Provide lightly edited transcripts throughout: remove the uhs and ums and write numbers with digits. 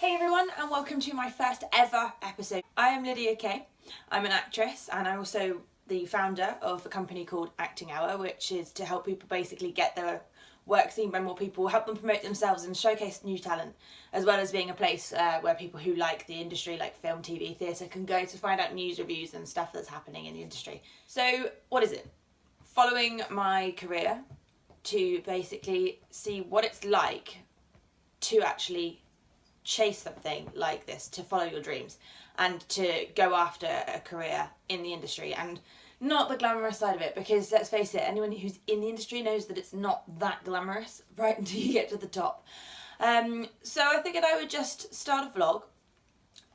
Hey everyone, and welcome to my first ever episode. I am Lydia Kay. I'm an actress, and I'm also the founder of a company called Acting Hour, which is to help people basically get their work seen by more people, help them promote themselves and showcase new talent, as well as being a place where people who like the industry, like film, TV, theatre, can go to find out news, reviews and stuff that's happening in the industry. So what is it? Following my career to basically see what it's like to actually chase something like this, to follow your dreams and to go after a career in the industry, and not the glamorous side of it, because let's face it, anyone who's in the industry knows that it's not that glamorous right until you get to the top. So I figured I would just start a vlog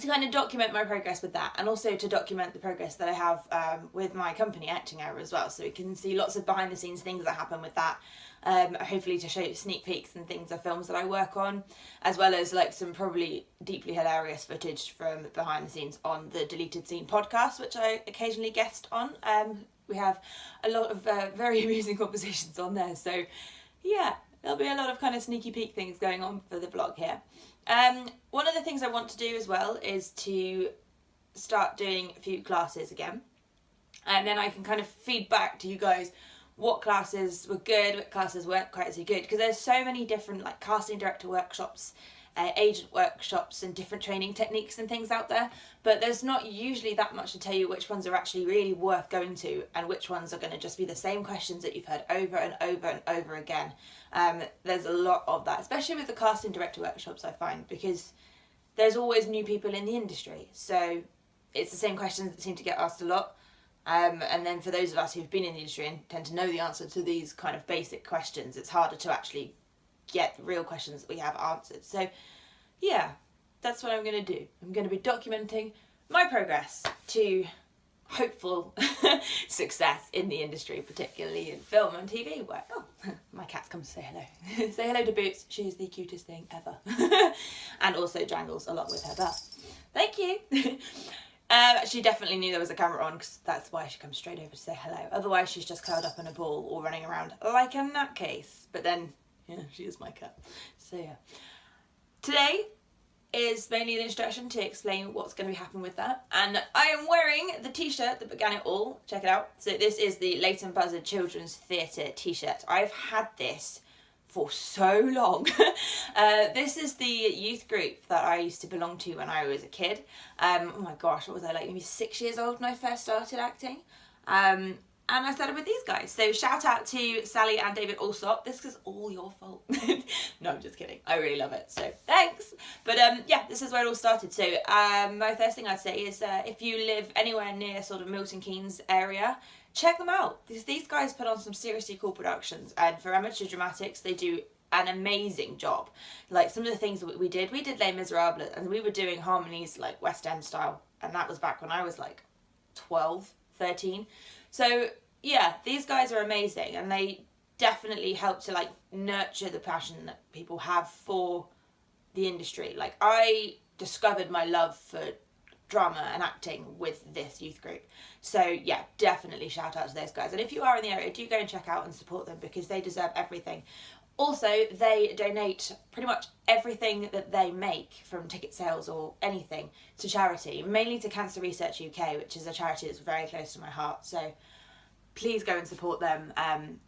to kind of document my progress with that, and also to document the progress that I have with my company Acting Hour as well, so we can see lots of behind the scenes things that happen with that. Hopefully to show you sneak peeks and things of films that I work on, as well as like some probably deeply hilarious footage from behind the scenes on the Deleted Scene podcast, which I occasionally guest on. We have a lot of very amusing conversations on there, so yeah, there'll be a lot of kind of sneaky peek things going on for the vlog here. One of the things I want to do as well is to start doing a few classes again, and then I can kind of feed back to you guys what classes were good, what classes weren't quite so good, because there's so many different like casting director workshops, agent workshops and different training techniques and things out there, but there's not usually that much to tell you which ones are actually really worth going to and which ones are going to just be the same questions that you've heard over and over and over again. There's a lot of that, especially with the casting director workshops, I find, because there's always new people in the industry, so it's the same questions that seem to get asked a lot. And then for those of us who've been in the industry and tend to know the answer to these kind of basic questions, it's harder to actually get the real questions that we have answered. So yeah, that's what I'm going to do. I'm going to be documenting my progress to hopeful success in the industry, particularly in film and TV work. Oh, my cat's come to say hello. Say hello to Boots. She's the cutest thing ever. And also jangles a lot with her butt. Thank you. She definitely knew there was a camera on, because that's why she comes straight over to say hello. Otherwise she's just curled up in a ball or running around like a nutcase. But then, yeah, she is my cat. So yeah. Today is mainly an introduction to explain what's going to be happening with that. And I am wearing the t-shirt that began it all. Check it out. So this is the Leighton Buzzard Children's Theatre t-shirt. I've had this for so long. This is the youth group that I used to belong to when I was a kid. Oh my gosh, what was I, like maybe 6 years old when I first started acting? And I started with these guys. So shout out to Sally and David Alsop. This is all your fault. No, I'm just kidding. I really love it, so thanks. But yeah, this is where it all started. So my first thing I'd say is if you live anywhere near sort of Milton Keynes area, check them out. These guys put on some seriously cool productions, and for amateur dramatics they do an amazing job. Like some of the things that we did Les Miserables, and we were doing harmonies like West End style, and that was back when I was like 12, 13. So yeah, these guys are amazing, and they definitely help to like nurture the passion that people have for the industry. Like I discovered my love for drama and acting with this youth group. So yeah, definitely shout out to those guys. And if you are in the area, do go and check out and support them, because they deserve everything. Also, they donate pretty much everything that they make from ticket sales or anything to charity, mainly to Cancer Research UK, which is a charity that's very close to my heart. So please go and support them,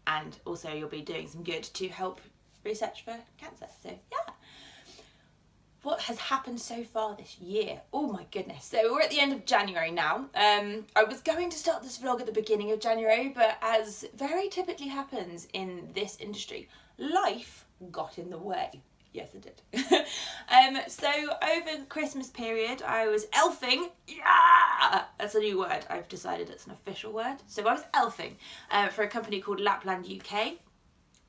and also you'll be doing some good to help research for cancer. So yeah. What has happened so far this year? Oh my goodness. So we're at the end of January now. I was going to start this vlog at the beginning of January, but as very typically happens in this industry, life got in the way. Yes, it did. So over the Christmas period, I was elfing. Yeah! That's a new word. I've decided it's an official word. So I was elfing for a company called Lapland UK.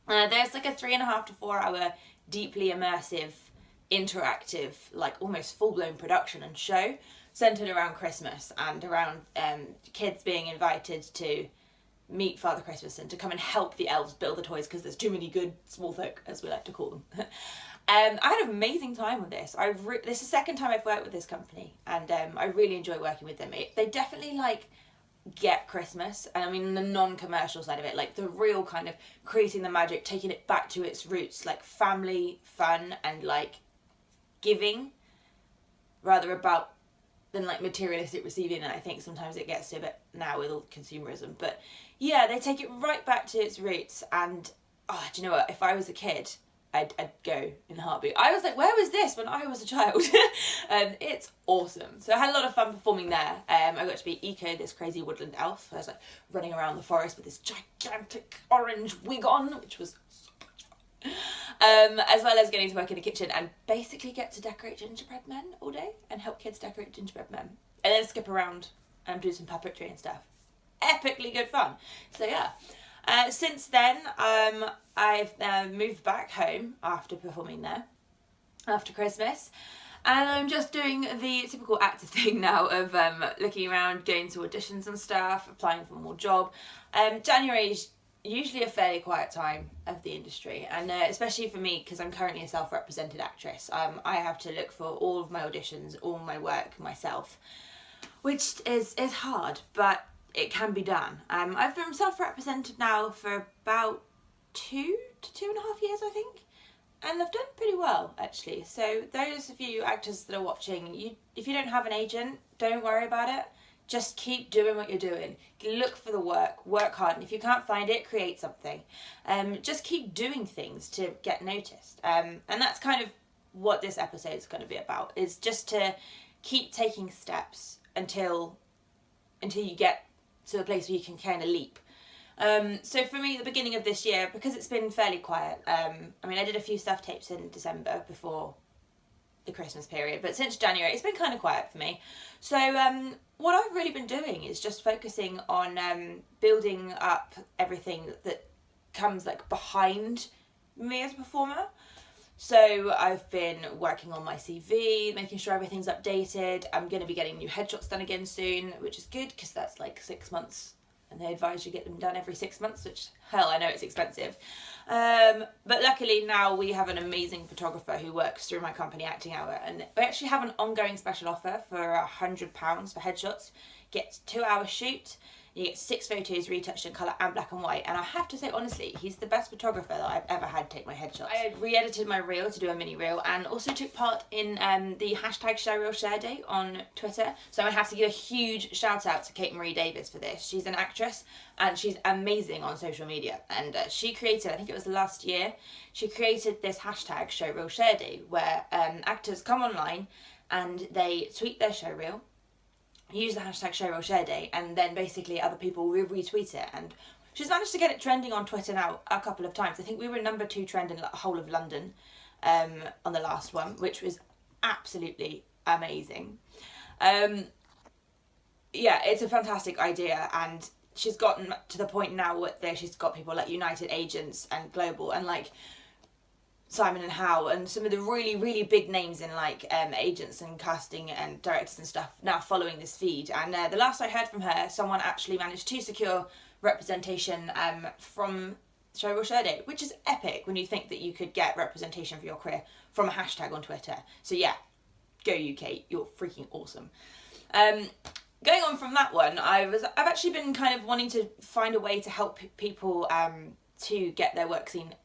There's like a 3.5 to 4 hour deeply immersive interactive, like almost full-blown production and show centered around Christmas and around kids being invited to meet Father Christmas and to come and help the elves build the toys, because there's too many good small folk, as we like to call them. I had an amazing time with this. This is the second time I've worked with this company, and I really enjoy working with them. They definitely like get Christmas, and I mean the non-commercial side of it, like the real kind of creating the magic, taking it back to its roots, like family fun and like giving rather about than like materialistic receiving, and I think sometimes it gets to a bit now with all consumerism. But yeah, they take it right back to its roots, and do you know what? If I was a kid, I'd go in a heartbeat. I was like, where was this when I was a child? And it's awesome. So I had a lot of fun performing there. I got to be Eco, this crazy woodland elf. I was like running around the forest with this gigantic orange wig on, which was so much fun. As well as getting to work in the kitchen and basically get to decorate gingerbread men all day and help kids decorate gingerbread men. And then skip around and do some puppetry and stuff. Epically good fun. So yeah. Since then, I've moved back home after performing there, after Christmas, and I'm just doing the typical actor thing now of looking around, going to auditions and stuff, applying for more job. January is usually a fairly quiet time of the industry, and especially for me, because I'm currently a self-represented actress, I have to look for all of my auditions, all my work myself, which is hard, but it can be done. I've been self-represented now for about 2 to 2.5 years, I think, and I've done pretty well, actually. So those of you actors that are watching, if you don't have an agent, don't worry about it. Just keep doing what you're doing. Look for the work hard, and if you can't find it, create something. Just keep doing things to get noticed. And that's kind of what this episode is going to be about, is just to keep taking steps until you get to a place where you can kind of leap. So for me, the beginning of this year, because it's been fairly quiet, I did a few self-tapes in December before the Christmas period, but since January, it's been kind of quiet for me. So what I've really been doing is just focusing on building up everything that comes like behind me as a performer. So I've been working on my CV, making sure everything's updated. I'm going to be getting new headshots done again soon, which is good because that's like 6 months, and they advise you get them done every 6 months, which, hell, I know it's expensive. But luckily now we have an amazing photographer who works through my company, Acting Hour, and we actually have an ongoing special offer for £100 for headshots. Get 2-hour shoot. You get 6 photos retouched in colour and black and white. And I have to say, honestly, he's the best photographer that I've ever had take my headshots. I re-edited my reel to do a mini reel, and also took part in the hashtag #ShowReelShareDay on Twitter. So I have to give a huge shout out to Kate Marie Davis for this. She's an actress and she's amazing on social media. And she created, I think it was last year, she created this hashtag #ShowReelShareDay where actors come online and they tweet their show reel, use the hashtag #ShowReelShareDay, and then basically other people will retweet it. And she's managed to get it trending on Twitter now a couple of times. I think we were number 2 trend in the whole of London on the last one, which was absolutely amazing. Yeah, it's a fantastic idea, and she's gotten to the point now where she's got people like United Agents and Global and like Simon and Howe and some of the really, really big names in like agents and casting and directors and stuff now following this feed. And the last I heard from her, someone actually managed to secure representation from #ShowReelShareDay, which is epic when you think that you could get representation for your career from a hashtag on Twitter. So yeah, go you, Kate, you're freaking awesome. Going on from that one, I've actually been kind of wanting to find a way to help people to get their work seen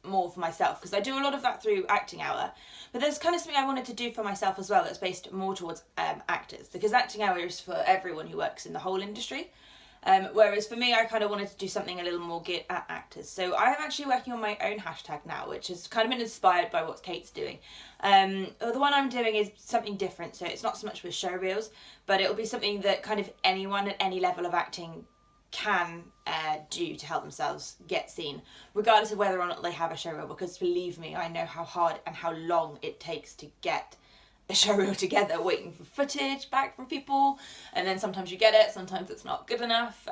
more for myself, because I do a lot of that through Acting Hour, but there's kind of something I wanted to do for myself as well that's based more towards actors, because Acting Hour is for everyone who works in the whole industry, whereas for me I kind of wanted to do something a little more geared at actors. So I'm actually working on my own hashtag now, which has kind of been inspired by what Kate's doing. The one I'm doing is something different, so it's not so much with show reels, but it'll be something that kind of anyone at any level of acting can do to help themselves get seen, regardless of whether or not they have a show reel, because believe me, I know how hard and how long it takes to get a show reel together, waiting for footage back from people, and then sometimes you get it, sometimes it's not good enough.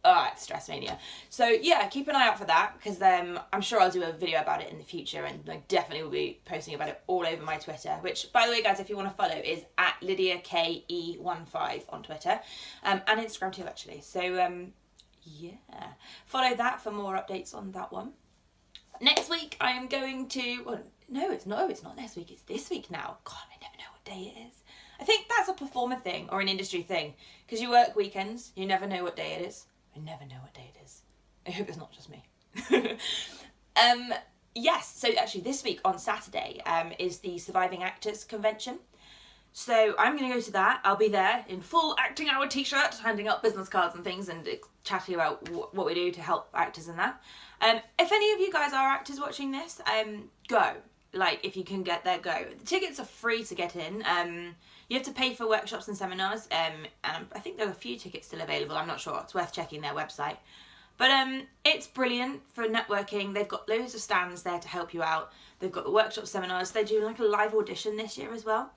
It's stress mania. So yeah, keep an eye out for that, because I'm sure I'll do a video about it in the future, and I definitely will be posting about it all over my Twitter, which, by the way, guys, if you want to follow, is at LydiaKE15 on Twitter, and Instagram too, actually. So yeah, follow that for more updates on that one. Next week I am going to, well, no, it's not next week, it's this week now. God, I never know what day it is. I think that's a performer thing or an industry thing, because you work weekends, you never know what day it is. I never know what day it is. I hope it's not just me. yes, so actually this week on Saturday is the Surviving Actors Convention. So I'm going to go to that. I'll be there in full Acting Hour t-shirt, handing out business cards and things and chatting about what we do to help actors and that. If any of you guys are actors watching this, go. Like, if you can get there, go. The tickets are free to get in. You have to pay for workshops and seminars, and I think there are a few tickets still available. I'm not sure. It's worth checking their website. But it's brilliant for networking. They've got loads of stands there to help you out. They've got the workshop seminars. They're doing like a live audition this year as well.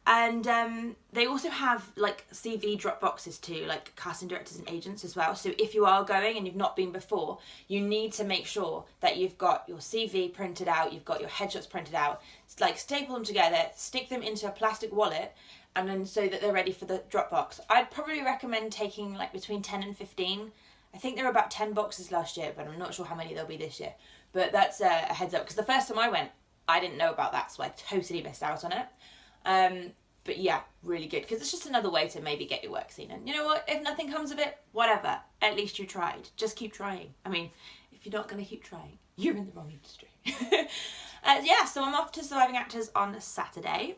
And they also have like CV drop boxes too, like casting directors and agents as well. So if you are going and you've not been before, you need to make sure that you've got your CV printed out, you've got your headshots printed out, like staple them together, stick them into a plastic wallet, and then so that they're ready for the drop box. I'd probably recommend taking like between 10 and 15. I think there were about 10 boxes last year, but I'm not sure how many there'll be this year. But that's a heads up, because the first time I went, I didn't know about that, so I totally missed out on it. But yeah, really good, because it's just another way to maybe get your work seen. And you know what? If nothing comes of it, whatever. At least you tried. Just keep trying. I mean, if you're not going to keep trying, you're in the wrong industry. Yeah, so I'm off to Surviving Actors on Saturday,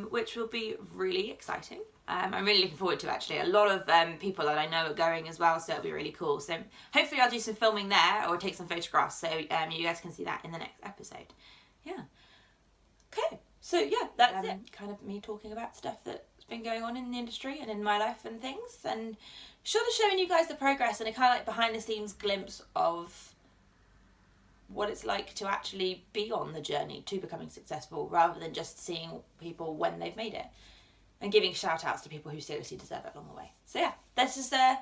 which will be really exciting. I'm really looking forward to it, actually. A lot of people that I know are going as well, so it'll be really cool. So hopefully I'll do some filming there or take some photographs, so you guys can see that in the next episode. Yeah. Okay. So yeah, that's it. Kind of me talking about stuff that's been going on in the industry and in my life and things, and sort of showing you guys the progress and a kind of like behind the scenes glimpse of what it's like to actually be on the journey to becoming successful, rather than just seeing people when they've made it, and giving shout outs to people who seriously deserve it along the way. So yeah, this is I'm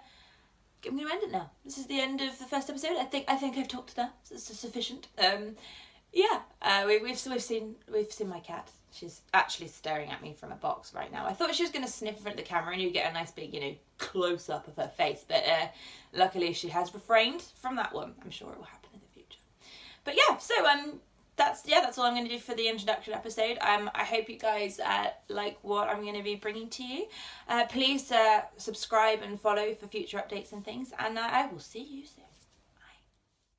going to end it now. This is the end of the first episode. I think I've talked enough. This is sufficient. Yeah, we've seen my cat. She's actually staring at me from a box right now. I thought she was going to sniff in front of the camera and you get a nice big, close up of her face. But luckily she has refrained from that one. I'm sure it will happen in the future. But yeah, so that's all I'm going to do for the introduction episode. I hope you guys like what I'm going to be bringing to you. Please subscribe and follow for future updates and things. And I will see you soon.